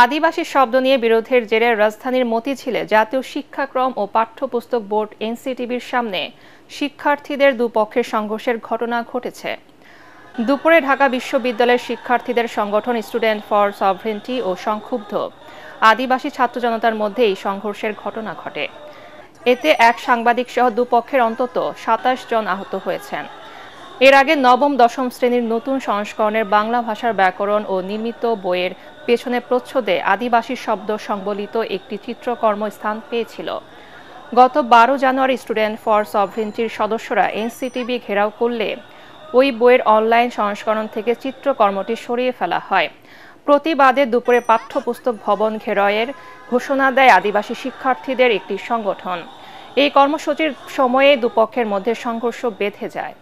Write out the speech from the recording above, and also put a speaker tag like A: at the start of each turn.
A: আদিবাসী শব্দ নিয়ে বিরোধের জেরে রাজধানীর মতিঝিলে জাতীয় শিক্ষাক্রম ও পাঠ্যপুস্তক বোর্ড এনসিটিবির সামনে শিক্ষার্থীদের দুপক্ষের সংঘর্ষের ঘটনা ঘটেছে। দুপুরে ঢাকা বিশ্ববিদ্যালয়ের শিক্ষার্থীদের সংগঠন স্টুডেন্ট ফর সভরেন্টি ও সংক্ষুব্ধ আদিবাসী ছাত্র জনতার মধ্যে এই সংঘর্ষের ঘটনা ঘটে। এতে এক সাংবাদিক সহ দুপক্ষের অন্তত ২৭ জন আহত হয়েছেন। এর আগে নবম দশম শ্রেণীর নতুন সংস্করণের বাংলা ভাষার ব্যাকরণ ও নির্মিত বইয়ের পেছনে প্রচ্ছদে আদিবাসী শব্দ সংবলিত একটি চিত্রকর্ম স্থান পেয়েছিল। গত ১২ জানুয়ারি স্টুডেন্ট ফর সভরেন্টির সদস্যরা এনসিটিবি ঘেরাও করলে ওই বইয়ের অনলাইন সংস্করণ থেকে চিত্রকর্মটি সরিয়ে ফেলা হয়। প্রতিবাদে দুপুরে পাঠ্যপুস্তক ভবন ঘেরাওয়ের ঘোষণা দেয় আদিবাসী শিক্ষার্থীদের একটি সংগঠন। এই কর্মসূচির সময়ে দুপক্ষের মধ্যে সংঘর্ষ বেঁধে যায়।